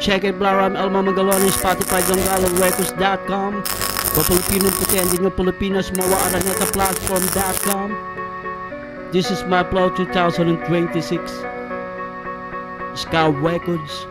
Check it, Blaram, Elma Magaloni, Spotify, GonzaloRecords.com. Pilipino puti, hindi nyo Pilipinas, Mawa Araneta Platform.com. This is my flow 2026. Ska Records.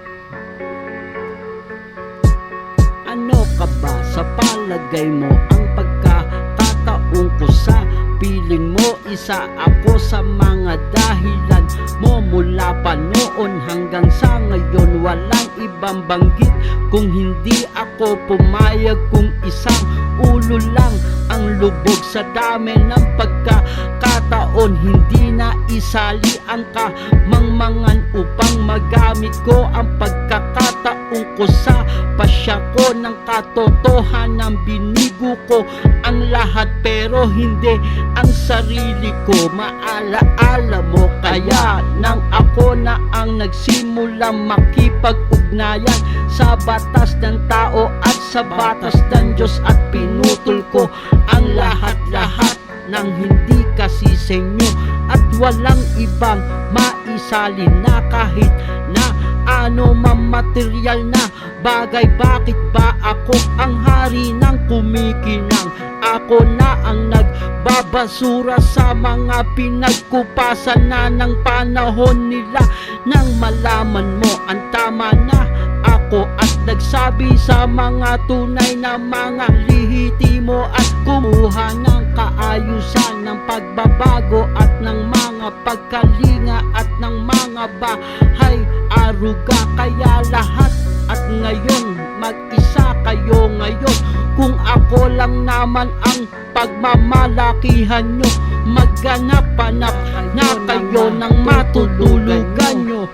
Ano ka ba sa palagay mo ang pagkakataon ko sa piling mo? Isa ako sa mga dahilan mo mula pa noon hanggang sa ngayon. Walang ibang banggit kung hindi ako pumayag, kung isang ulo lang ang lubog sa dami ng pagkakataon. Hindi na isali ang kamangmangan upang magamit ko ang pagkakataon ko sa pasya ko ng katotohanan. Binigo ko ang lahat pero hindi ang sarili ko. Maalaala mo kaya nang ako na ang nagsimulang makipag-ugnayan sa batas ng tao at sa batas ng Diyos, at pinutol ko ang lahat-lahat ng hindi kasi sa inyo at walang ibang maisalin na kahit na ano mamaterial na bagay. Bakit ba ako ang hari ng kumikinang? Ako na ang nagbabasura sa mga pinagkupasan na ng panahon nila. Nang malaman mo ang tama na ako at nagsabi sa mga tunay na mga lihitimo at kumuha ng kaayusan ng pagbabago at ng mga pagkalinga at ng mga bahay aruga. Kaya lahat at ngayon mag-isa kayo ngayon. Kung ako lang naman ang pagmamalakihan nyo, magganap-hanap na kayo ng matutulugan nyo.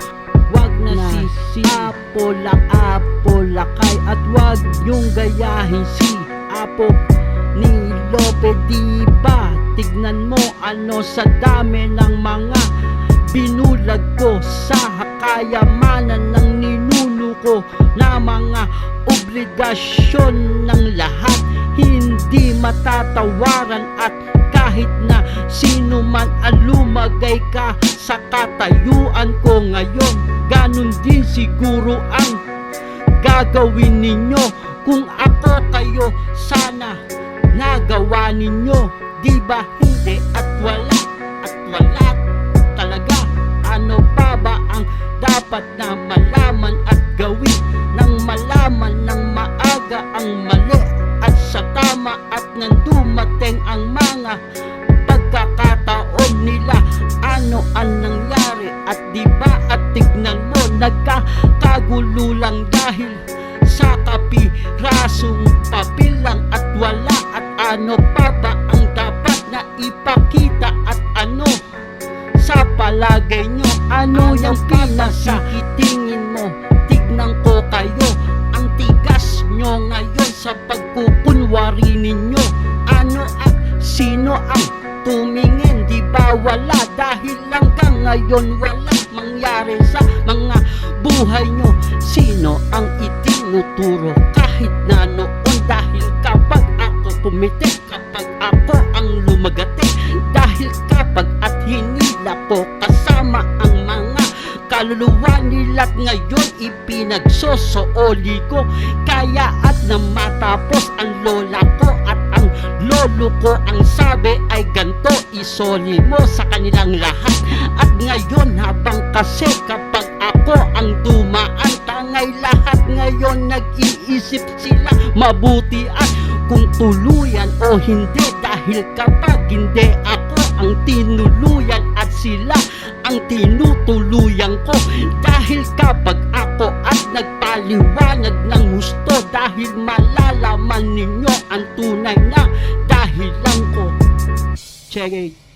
Wag na si Apolakay at wag yung gayahin si Apo ni Lope. Diba tignan mo ano sa dami ng mga binulag ko sa kayamanan ng ninuno ko na mga obligasyon ng lahat hindi matatawaran. At kahit na sino man ang lumagay ka sa katayuan ko ngayon, ganun din siguro ang gagawin ninyo. Kung ako kayo, sana nagawa ninyo, diba hindi? At wala talaga. Ano pa ba ang dapat na malaman at gawin? Nang malaman ng maaga ang mali at sa tama, at nang dumating ang mga pagkakataon nila, ano ang nangyari? At diba at tignan mo, nagkakagulo lang dahil sa kapirasong papel lang. At wala at ano pa ba ang dapat na ipakita? At ano sa palagay nyo, ano yung pinasikitingin mo? Tignan ko kayo, ang tigas nyo ngayon sa pagkukunwari ninyo. Ano at sino ang tumingin? Diba wala? Dahil hanggang ngayon walang mangyari sa mga buhay nyo. Sino ang itinuturo kahit na noon? Dahil kapag ako pumitik, kapag ako ang lumagati, dahil kapag at hinila ko kasama ang mga kaluluwa nila't ngayon ipinagsosooli ko. Kaya at na matapos ang lola ko at ang lolo ko, ang sabi ay ganto, isoli mo sa kanilang lahat. At ngayon habang kasi kapag ako ang dumaan, tangay lahat ngayon nag-iisip sila mabuti at kung tuluyan o hindi. Dahil kapag hindi ako ang tinuluyan at sila ang tinutuluyan ko, dahil kapag ako at nagpaliwanag ng gusto, dahil malalaman ninyo ang tunay na dahilan ko. Check it.